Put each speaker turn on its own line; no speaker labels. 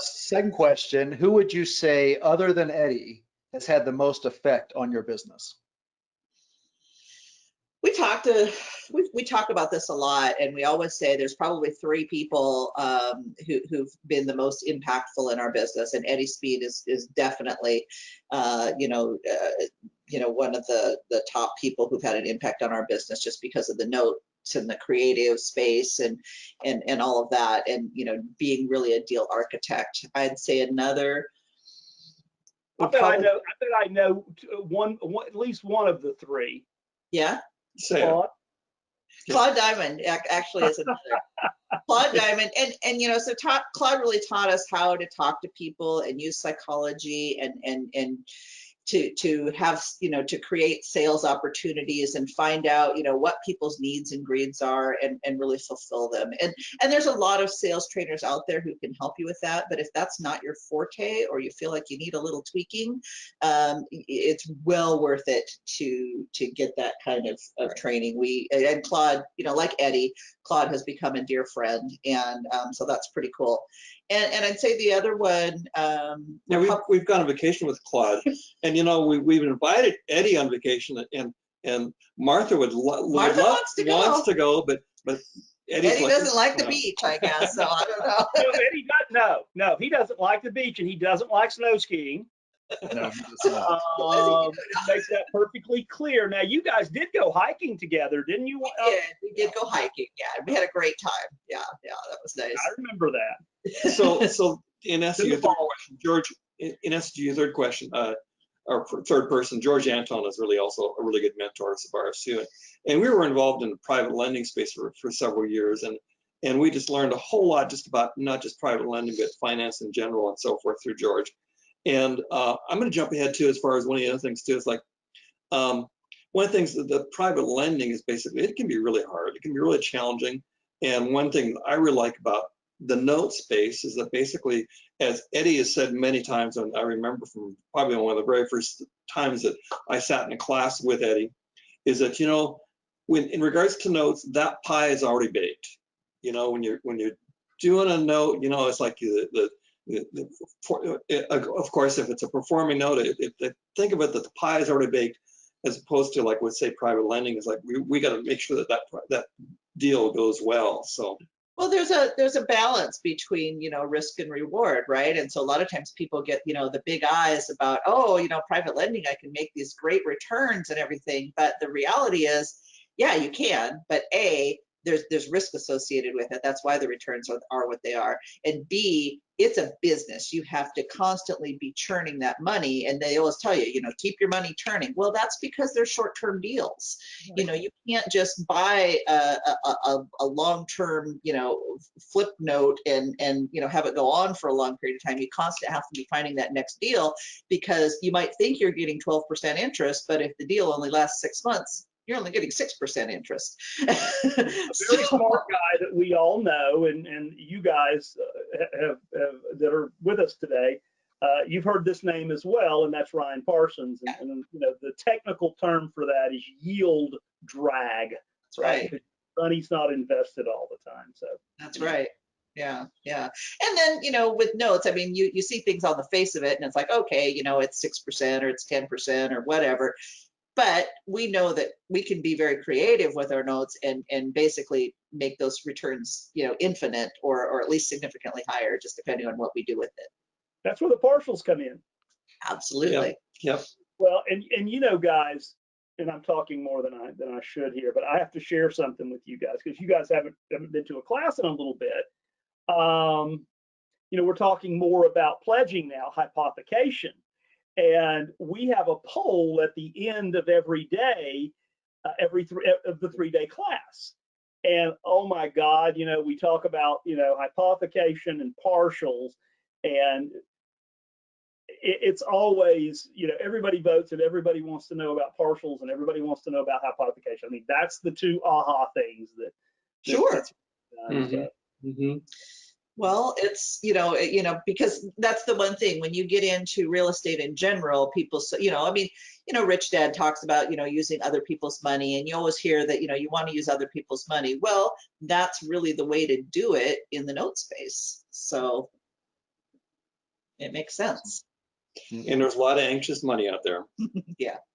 Second question, who would you say, other than Eddie, has had the most effect on your business?
We talk about this a lot, and we always say there's probably three people who've been the most impactful in our business, and Eddie Speed is definitely one of the top people who've had an impact on our business just because of the notes and the creative space and all of that, and being really a deal architect. I'd say another.
I bet I know one, at least one of the three.
Yeah.
Claude
Diamond actually is another. Claude Diamond, and so Claude really taught us how to talk to people and use psychology and to have to create sales opportunities and find out what people's needs and greeds are and really fulfill them. And there's a lot of sales trainers out there who can help you with that, but if that's not your forte or you feel like you need a little tweaking, it's well worth it to get that kind of training. And Claude, like Eddie, Claude has become a dear friend, and so that's pretty cool. And I'd say the other one.
We've gone on vacation with Claude, and we've invited Eddie on vacation, and Martha wants to go, but Eddie
doesn't like the beach, I guess. So I don't know.
Eddie no, he doesn't like the beach, and he doesn't like snow skiing.
No, he does not.
Makes that perfectly clear. Now, you guys did go hiking together, didn't you?
We did go hiking. Yeah, we had a great time. Yeah, that was nice.
I remember that.
So in answer to your third question, George, in answer to your third question, our third person, George Anton, is really also a really good mentor of ours too. And we were involved in the private lending space for several years, and we just learned a whole lot just about not just private lending, but finance in general and so forth through George. And I'm going to jump ahead too, as far as one of the other things too. It's like one of the things that the private lending is basically, it can be really hard. It can be really challenging. And one thing I really like about the note space is that basically, as Eddie has said many times, and I remember from probably one of the very first times that I sat in a class with Eddie, is that when in regards to notes, that pie is already baked. When you're doing a note, it's like of course, if it's a performing note, think of it that the pie is already baked, as opposed to, like, let's say private lending is like we got to make sure that deal goes well. So.
Well, there's a balance between risk and reward, right? And so a lot of times people get the big eyes about, private lending, I can make these great returns and everything, but the reality is, yeah, you can, but there's risk associated with it. That's why the returns are what they are. And B, it's a business. You have to constantly be churning that money. And they always tell you, keep your money churning. Well, that's because they're short-term deals. Right. You can't just buy a long-term, flip note and have it go on for a long period of time. You constantly have to be finding that next deal, because you might think you're getting 12% interest, but if the deal only lasts 6 months, you're only getting 6% interest.
A very smart guy that we all know, and you guys have that are with us today, you've heard this name as well, and that's Ryan Parsons. And the technical term for that is yield drag.
That's right.
Money's not invested all the time. So
that's right. Yeah. And then, with notes, I mean, you see things on the face of it, and it's like, okay, it's 6% or it's 10% or whatever. But we know that we can be very creative with our notes and basically make those returns, infinite or at least significantly higher, just depending on what we do with it.
That's where the partials come in.
Absolutely.
Yep.
Well, and guys, and I'm talking more than I should here, but I have to share something with you guys, because you guys haven't been to a class in a little bit. We're talking more about pledging now, hypothecation. And we have a poll at the end of every day, of the 3-day class. And oh my God, we talk about, hypothecation and partials, and it's always, everybody votes and everybody wants to know about partials and everybody wants to know about hypothecation. I mean, that's the two aha things that.
Sure.
Mm-hmm.
Well, it's, because that's the one thing when you get into real estate in general, people, Rich Dad talks about, using other people's money, and you always hear that, you want to use other people's money. Well, that's really the way to do it in the note space. So It makes sense.
And there's a lot of anxious money out there.
Yeah.